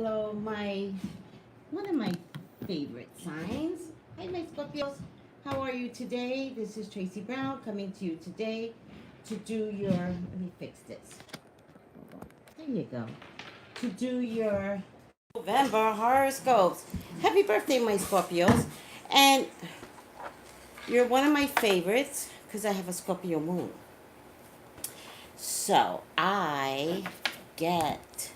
Hello, one of my favorite signs. Hi, my Scorpios. How are you today? This is Tracey Brown coming to you today to do your. Let me fix this. Hold on. There you go. To do your November horoscopes. Happy birthday, my Scorpios! And you're one of my favorites because I have a Scorpio moon. So I get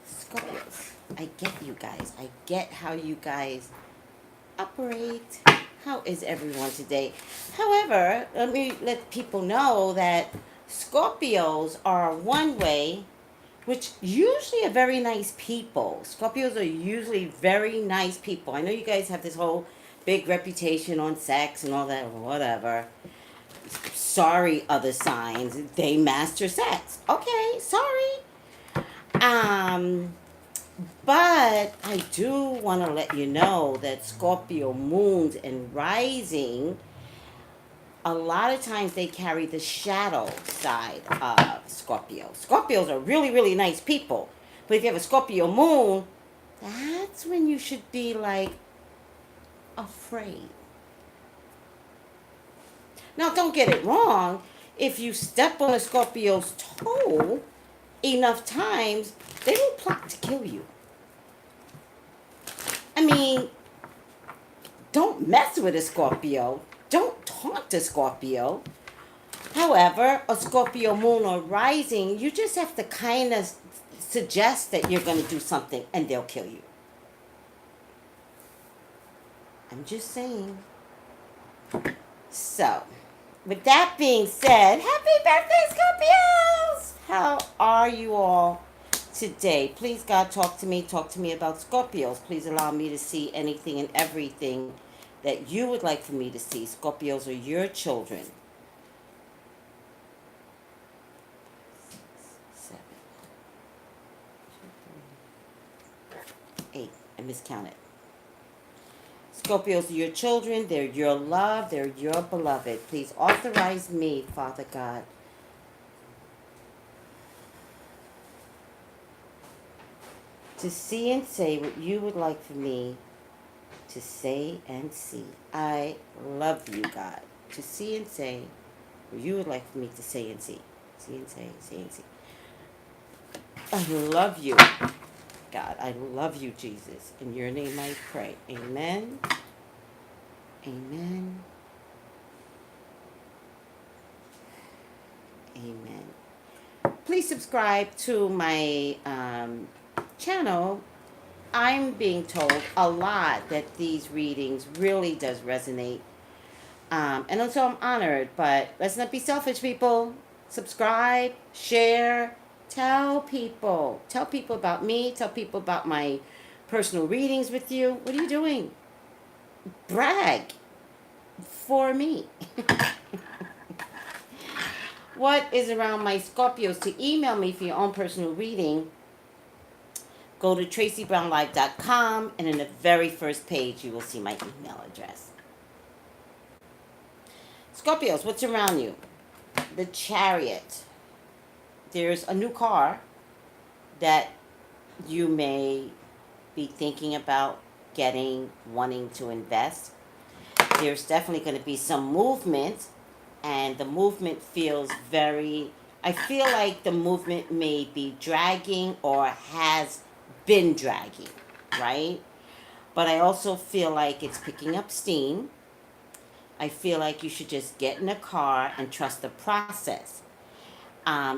Scorpios. I get you guys. I get how you guys operate. How is everyone today? However, let me let people know that Scorpios are one way, which usually are very nice people. Scorpios are usually very nice people. I know you guys have this whole big reputation on sex and all that, whatever. Sorry, other signs. They master sex. Okay, sorry. Um, But I do want to let you know that Scorpio moons and rising, a lot of times they carry the shadow side of Scorpio. Scorpios are really, really nice people. But if you have a Scorpio moon, that's when you should be like afraid. Now, don't get it wrong. If you step on a Scorpio's toe enough times, they will plot to kill you. I mean, don't mess with a Scorpio. Don't taunt a Scorpio. However, a Scorpio moon or rising, you just have to kind of suggest that you're going to do something and they'll kill you. I'm just saying. So, with that being said, happy birthday, Scorpios! How are you all today? Please, God, talk to me. Talk to me about Scorpios. Please allow me to see anything and everything that you would like for me to see. Scorpios are your children. 7, 8. I miscounted. Scorpios are your children. They're your love. They're your beloved. Please authorize me, Father God, to see and say what you would like for me to say and see. I love you, God. To see and say what you would like for me to say and see. See and say and see. I love you, God. I love you, Jesus. In your name I pray. Amen. Amen. Amen. Please subscribe to my channel. I'm being told a lot that these readings really does resonate. And also I'm honored, but let's not be selfish, people. Subscribe, share, tell people. Tell people about me. Tell people about my personal readings with you. What are you doing? Brag for me. What is around my Scorpios? To email me for your own personal reading, go to Traceybrownlive.com, and in the very first page you will see my email address. Scorpios, what's around you? The Chariot. There's a new car that you may be thinking about getting, wanting to invest. There's definitely going to be some movement, and the movement feels very, I feel like the movement may be dragging or has been dragging, right? But I also feel like it's picking up steam. I feel like you should just get in a car and trust the process.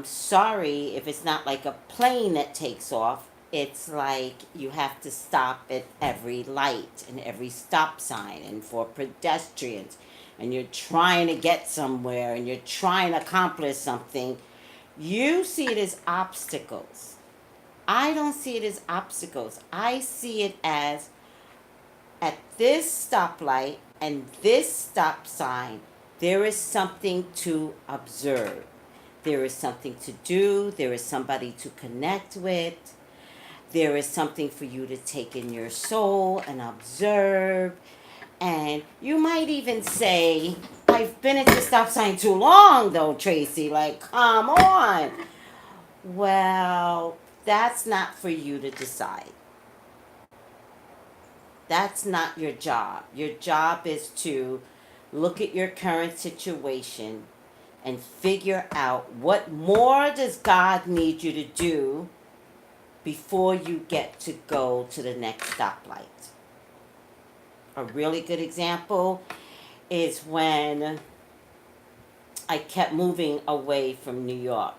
Sorry if it's not like a plane that takes off. It's like you have to stop at every light and every stop sign and for pedestrians. And you're trying to get somewhere and you're trying to accomplish something. You see it as obstacles. I don't see it as obstacles. I see it as at this stoplight and this stop sign, there is something to observe. There is something to do. There is somebody to connect with. There is something for you to take in your soul and observe. And you might even say, I've been at this stop sign too long though, Tracy. Like, come on. Well, That's not for you to decide. That's not your job. Your job is to look at your current situation and figure out what more does God need you to do before you get to go to the next stoplight. A really good example is when I kept moving away from New York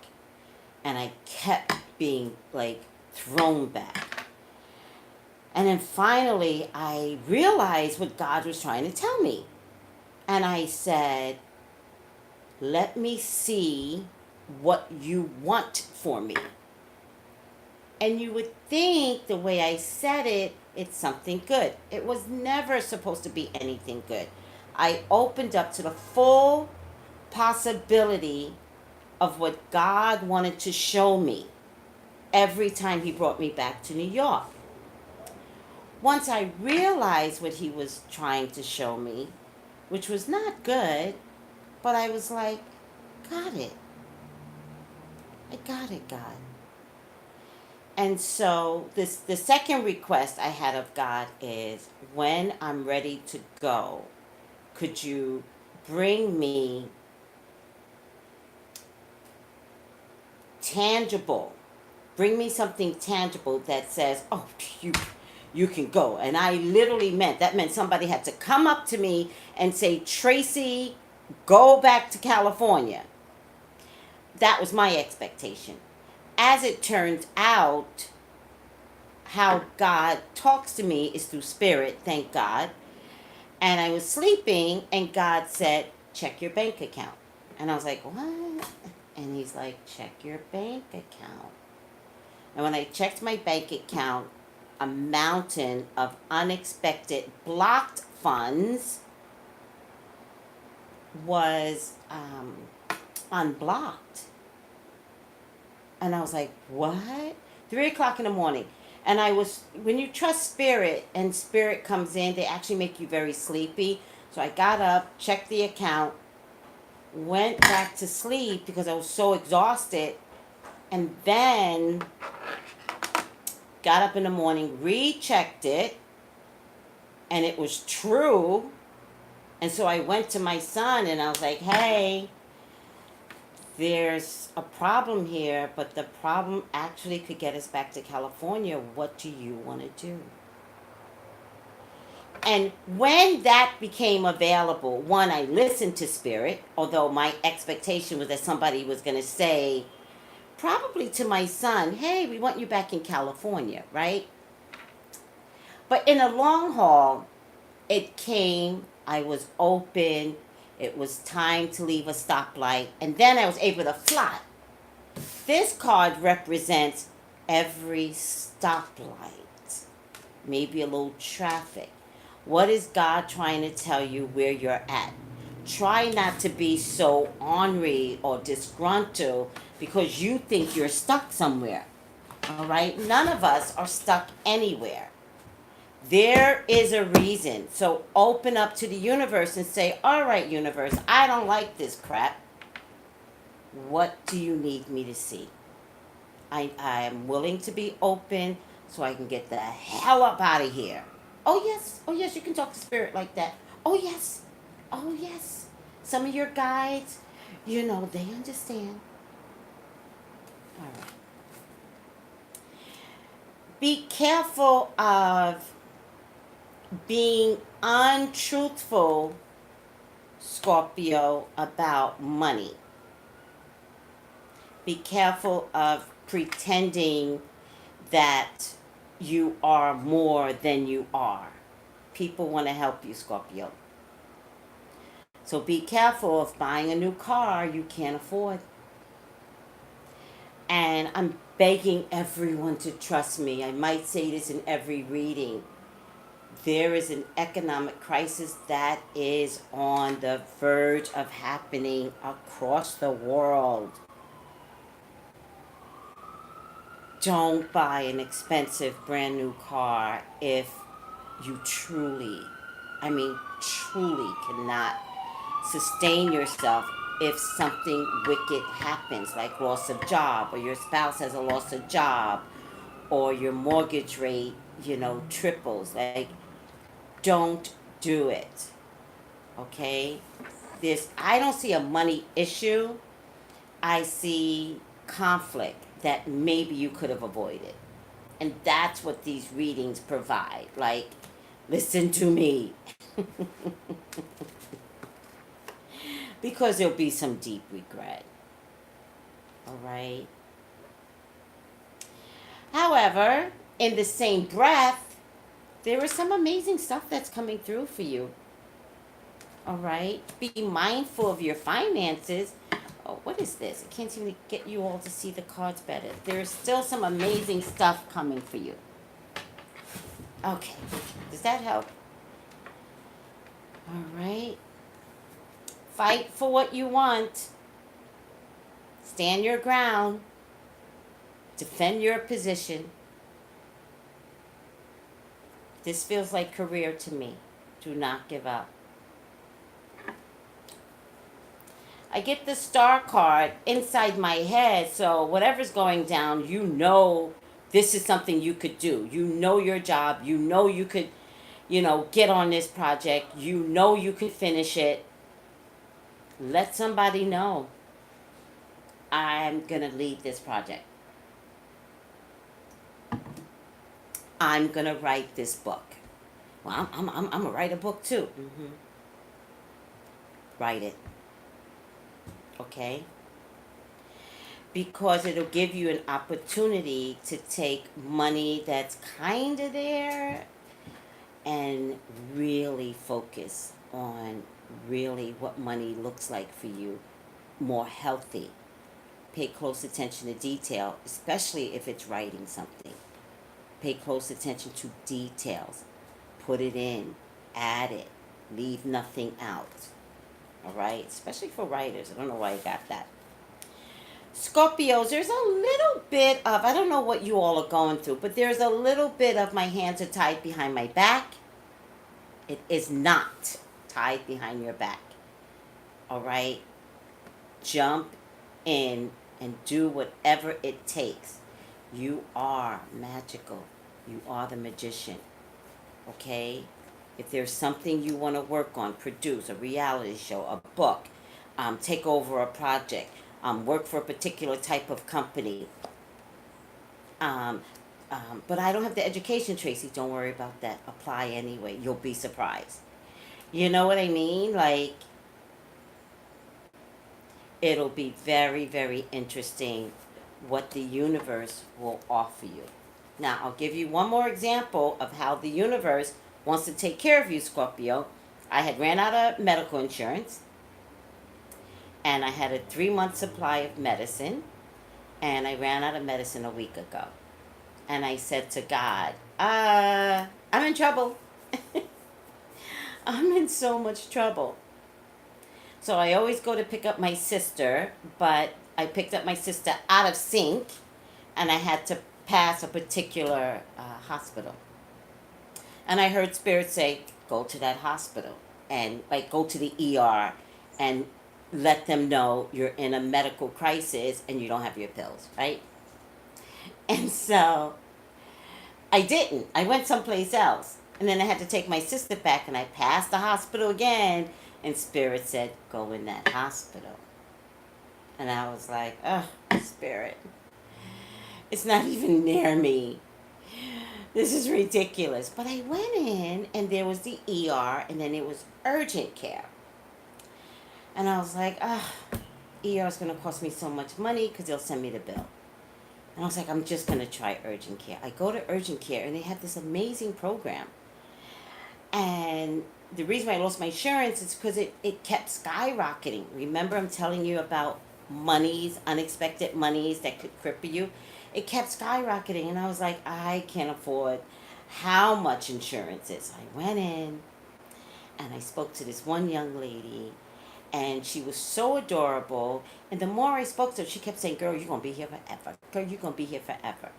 and I kept being like thrown back. And then finally I realized what God was trying to tell me. And I said, let me see what you want for me. And you would think the way I said it, it's something good. It was never supposed to be anything good. I opened up to the full possibility of what God wanted to show me every time he brought me back to New York. Once I realized what he was trying to show me, which was not good, but I was like, got it. I got it, God. And so the second request I had of God is, when I'm ready to go, could you bring me bring me something tangible that says, oh, you can go. And I literally that meant somebody had to come up to me and say, Tracy, go back to California. That was my expectation. As it turns out, how God talks to me is through spirit, thank God. And I was sleeping and God said, check your bank account. And I was like, what? And he's like, check your bank account. And when I checked my bank account, a mountain of unexpected blocked funds was unblocked. And I was like, what? 3 o'clock in the morning. And when you trust spirit and spirit comes in, they actually make you very sleepy. So I got up, checked the account, went back to sleep because I was so exhausted. And then got up in the morning, rechecked it, and it was true. And so I went to my son and I was like, hey, there's a problem here, but the problem actually could get us back to California. What do you want to do? And when that became available, one, I listened to spirit, although my expectation was that somebody was going to say, probably to my son, hey, we want you back in California, right? But in the long haul, it came, I was open, it was time to leave a stoplight, and then I was able to fly. This card represents every stoplight, maybe a little traffic. What is God trying to tell you where you're at? Try not to be so ornery or disgruntled because you think you're stuck somewhere. All right? None of us are stuck anywhere. There is a reason. So open up to the universe and say, all right, universe, I don't like this crap. What do you need me to see? I am willing to be open so I can get the hell up out of here. Oh, yes, you can talk to spirit like that. Oh, yes. Some of your guides, they understand. All right. Be careful of being untruthful, Scorpio, about money. Be careful of pretending that you are more than you are. People want to help you, Scorpio. So be careful of buying a new car you can't afford. And I'm begging everyone to trust me. I might say this in every reading. There is an economic crisis that is on the verge of happening across the world. Don't buy an expensive brand new car if you truly cannot sustain yourself if something wicked happens, like loss of job, or your spouse has a loss of job, or your mortgage rate, triples. Like, don't do it. Okay? I don't see a money issue. I see conflict that maybe you could have avoided. And that's what these readings provide. Like, listen to me. Because there'll be some deep regret. All right? However, in the same breath, there is some amazing stuff that's coming through for you. All right? Be mindful of your finances. Oh, what is this? I can't seem to get you all to see the cards better. There's still some amazing stuff coming for you. Okay. Does that help? All right. Fight for what you want. Stand your ground. Defend your position. This feels like career to me. Do not give up. I get the star card inside my head, so whatever's going down, this is something you could do. You know your job. You know you could, get on this project. You know you could finish it. Let somebody know. I'm going to lead this project. I'm going to write this book. Well, I'm going to write a book too. Write it. Okay? Because it'll give you an opportunity to take money that's kind of there and really focus on really what money looks like for you, more healthy. Pay close attention to detail, especially if it's writing something. Pay close attention to details. Put it in, add it, leave nothing out. All right? Especially for writers. I don't know why I got that. Scorpios, there's a little bit of, I don't know what you all are going through, but there's a little bit of my hands are tied behind my back. It is not tied behind your back. All right? Jump in and do whatever it takes. You are magical. You are the magician. Okay? If there's something you want to work on, produce a reality show, a book, take over a project, work for a particular type of company. But I don't have the education, Tracy. Don't worry about that. Apply anyway. You'll be surprised. You know what I mean? Like, it'll be very, very interesting what the universe will offer you. Now, I'll give you one more example of how the universe wants to take care of you, Scorpio. I had ran out of medical insurance, and I had a 3-month supply of medicine, and I ran out of medicine a week ago. And I said to God, I'm in trouble. I'm in so much trouble. So I always go to pick up my sister, but I picked up my sister out of sync, and I had to pass a particular hospital. And I heard Spirit say, go to that hospital, and like go to the ER, and let them know you're in a medical crisis and you don't have your pills, right? And so I didn't. I went someplace else. And then I had to take my sister back, and I passed the hospital again, and Spirit said, go in that hospital. And I was like, oh, Spirit, it's not even near me. This is ridiculous. But I went in, and there was the ER, and then it was urgent care. And I was like, ER is going to cost me so much money because they'll send me the bill. And I was like, I'm just going to try urgent care. I go to urgent care, and they have this amazing program. And the reason why I lost my insurance is because it kept skyrocketing. Remember, I'm telling you about monies, unexpected monies that could cripple you? It kept skyrocketing, and I was like, I can't afford how much insurance is. I went in, and I spoke to this one young lady, and she was so adorable. And the more I spoke to her, she kept saying, girl, you're going to be here forever. Girl, you're going to be here forever.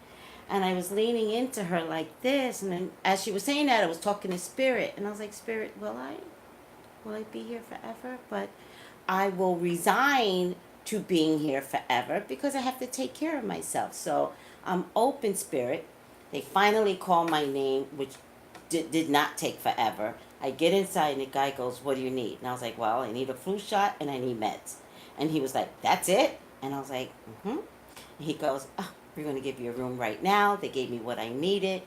And I was leaning into her like this. And then as she was saying that, I was talking to Spirit. And I was like, Spirit, will I be here forever? But I will resign to being here forever because I have to take care of myself. So I'm open spirit. They finally call my name, which did not take forever. I get inside and the guy goes, "What do you need?" And I was like, "Well, I need a flu shot and I need meds." And he was like, "That's it?" And I was like, "Mm-hmm." And he goes, "Oh, we're going to give you a room right now." They gave me what I needed.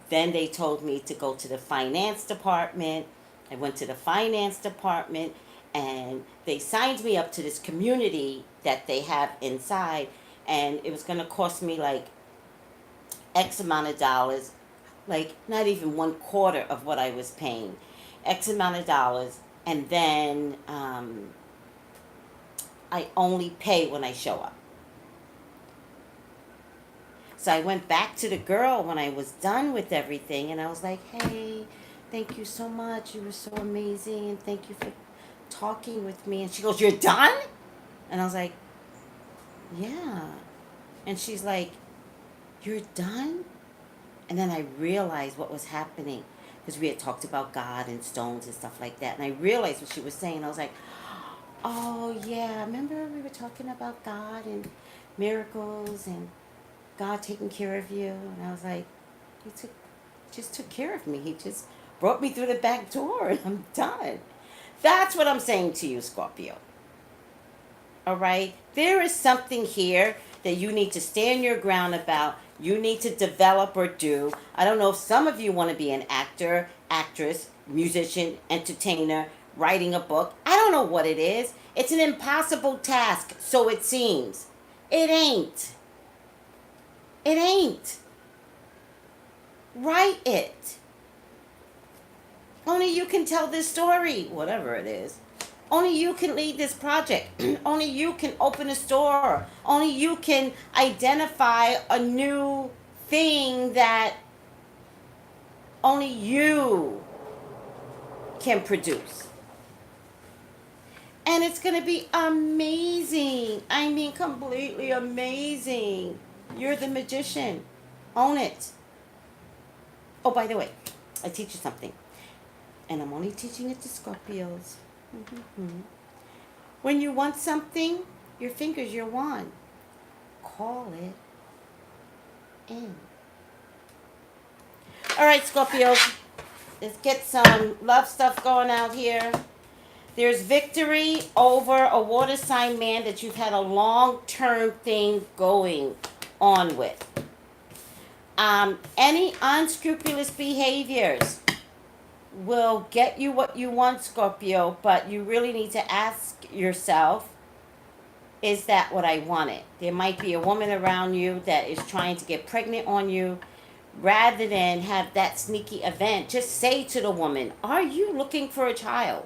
Then they told me to go to the finance department. I went to the finance department and they signed me up to this community that they have inside. And it was going to cost me like X amount of dollars, like not even 1/4 of what I was paying, X amount of dollars. And then I only pay when I show up. So I went back to the girl when I was done with everything and I was like, "Hey, thank you so much. You were so amazing and thank you for talking with me." And she goes, "You're done?" And I was like, "Yeah." And she's like, "You're done?" And then I realized what was happening because we had talked about God and stones and stuff like that. And I realized what she was saying. I was like, "Oh, yeah. Remember we were talking about God and miracles and God taking care of you?" And I was like, "He just took care of me. He just brought me through the back door and I'm done." That's what I'm saying to you, Scorpio. All right? There is something here that you need to stand your ground about. You need to develop or do. I don't know if some of you want to be an actor, actress, musician, entertainer, writing a book. I don't know what it is. It's an impossible task, so it seems. It ain't. It ain't. Write it. Only you can tell this story, whatever it is. Only you can lead this project. Only you can open a store. Only you can identify a new thing that only you can produce. And it's going to be amazing. I mean, completely amazing. You're the magician. Own it. Oh, by the way, I teach you something. And I'm only teaching it to Scorpios. Mm-hmm. When you want something, your finger's your wand. Call it in. All right, Scorpios. Let's get some love stuff going out here. There's victory over a water sign man that you've had a long-term thing going on with. Any unscrupulous behaviors will get you what you want, Scorpio, but you really need to ask yourself, is that what I wanted? There might be a woman around you that is trying to get pregnant on you. Rather than have that sneaky event, just say to the woman, are you looking for a child?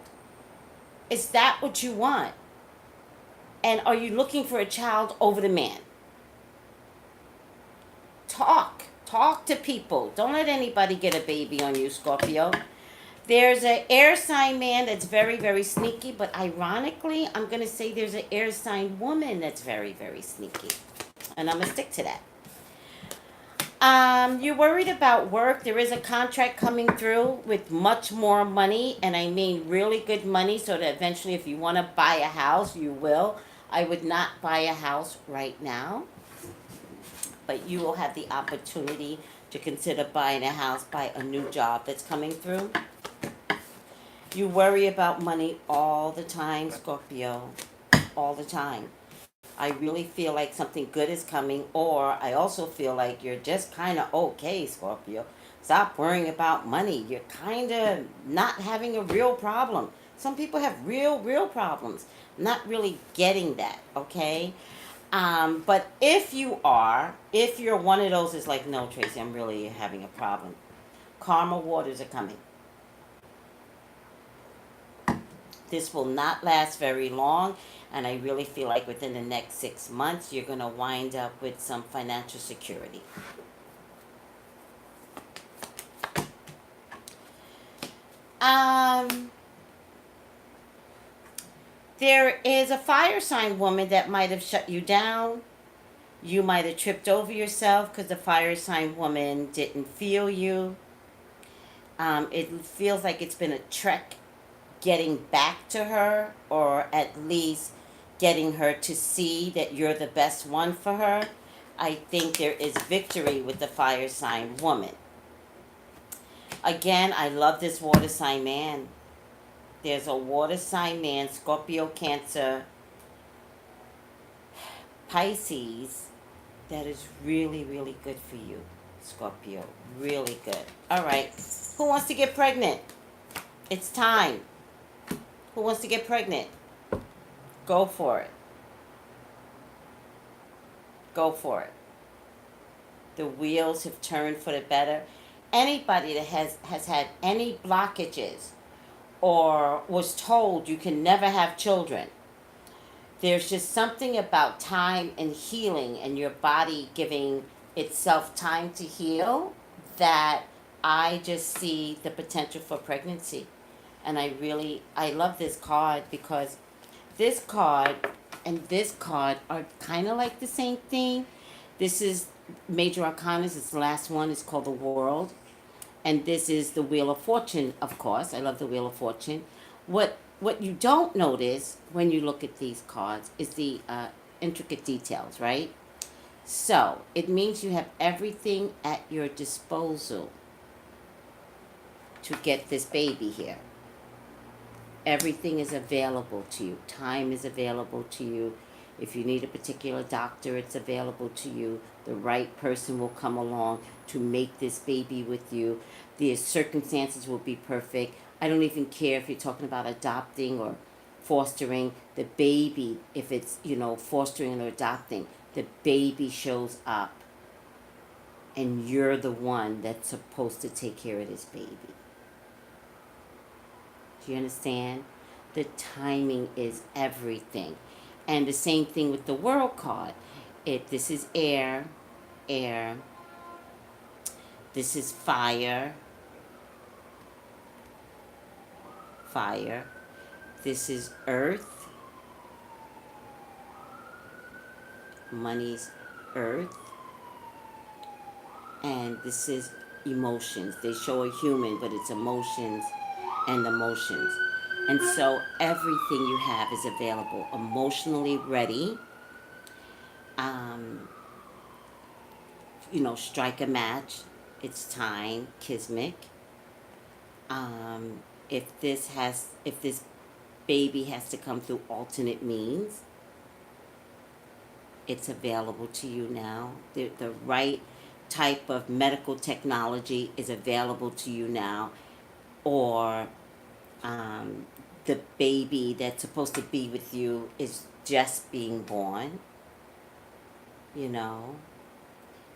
Is that what you want? And are you looking for a child over the man? Talk to people. Don't let anybody get a baby on you, Scorpio. There's an air sign man that's very, very sneaky, but ironically, I'm going to say there's an air sign woman that's very, very sneaky. And I'm going to stick to that. You're worried about work. There is a contract coming through with much more money, and I mean really good money, so that eventually if you want to buy a house, you will. I would not buy a house right now, but you will have the opportunity to consider buying a house by a new job that's coming through. You worry about money all the time, Scorpio, all the time. I really feel like something good is coming, or I also feel like you're just kind of okay, Scorpio. Stop worrying about money. You're kind of not having a real problem. Some people have real problems. Not really getting that, okay? But if you're one of those is like, no, Tracy, I'm really having a problem. Karma waters are coming. This will not last very long, and I really feel like within the next 6 months, you're going to wind up with some financial security. There is a fire sign woman that might have shut you down. You might have tripped over yourself because the fire sign woman didn't feel you. It feels like it's been a trek getting back to her, or at least getting her to see that you're the best one for her, I think there is victory with the fire sign woman. Again, I love this water sign man. There's a water sign man, Scorpio, Cancer, Pisces, that is really, really good for you, Scorpio. Really good. All right. Who wants to get pregnant? It's time. Who wants to get pregnant? Go for it. Go for it. The wheels have turned for the better. Anybody that has had any blockages or was told you can never have children, there's just something about time and healing and your body giving itself time to heal that I just see the potential for pregnancy. And I love this card because this card and this card are kind of like the same thing. This is Major Arcana. It's the last one. It's called the World. And this is the Wheel of Fortune, of course. I love the Wheel of Fortune. What you don't notice when you look at these cards is the intricate details, right? So it means you have everything at your disposal to get this baby here. Everything is available to you. Time is available to you. If you need a particular doctor, it's available to you. The right person will come along to make this baby with you. The circumstances will be perfect. I don't even care if you're talking about adopting or fostering. The baby, if it's, fostering or adopting, the baby shows up. And you're the one that's supposed to take care of this baby. Do you understand? The timing is everything. And the same thing with the World card. This is air. This is fire. This is earth. Money's earth. And this is emotions. They show a human, but it's emotions and emotions. And so everything you have is available. Emotionally ready. Strike a match. It's time. Kismet. If this baby has to come through alternate means, it's available to you now. The right type of medical technology is available to you now. Or the baby that's supposed to be with you is just being born,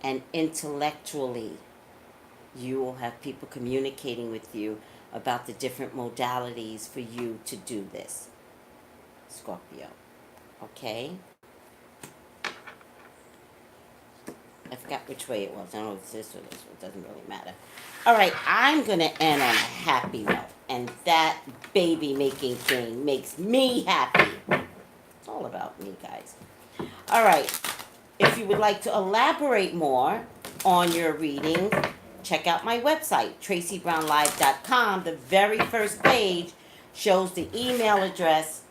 and intellectually you will have people communicating with you about the different modalities for you to do this, Scorpio. Okay? I forgot which way it was. I don't know if it's this or this. It doesn't really matter. All right, I'm going to end on a happy note. And that baby-making thing makes me happy. It's all about me, guys. All right. If you would like to elaborate more on your reading, check out my website, Traceybrownlive.com. The very first page shows the email address,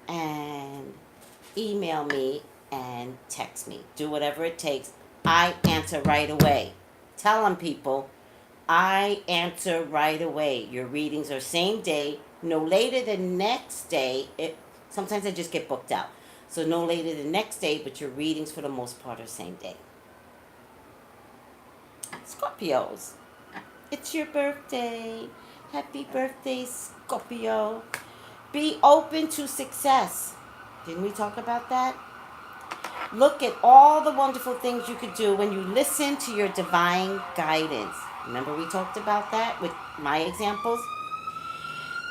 and email me and text me. Do whatever it takes. I answer right away. Tell them, people, I answer right away. Your readings are same day, no later than next day. Sometimes I just get booked out. So no later than next day, but your readings for the most part are same day. Scorpios, it's your birthday. Happy birthday, Scorpio. Be open to success. Didn't we talk about that? Look at all the wonderful things you could do when you listen to your divine guidance. Remember we talked about that with my examples?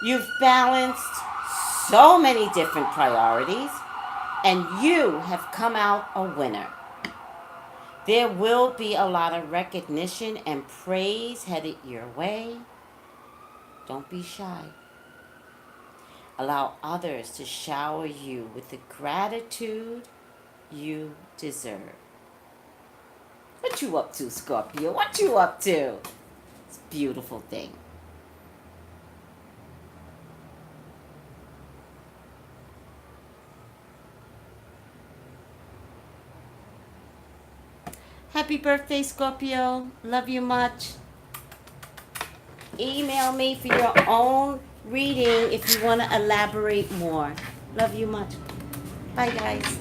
You've balanced so many different priorities, and you have come out a winner. There will be a lot of recognition and praise headed your way. Don't be shy. Allow others to shower you with the gratitude you deserve. What you up to, Scorpio? What you up to? It's a beautiful thing. Happy birthday, Scorpio. Love you much. Email me for your own reading if you want to elaborate more. Love you much. Bye, guys.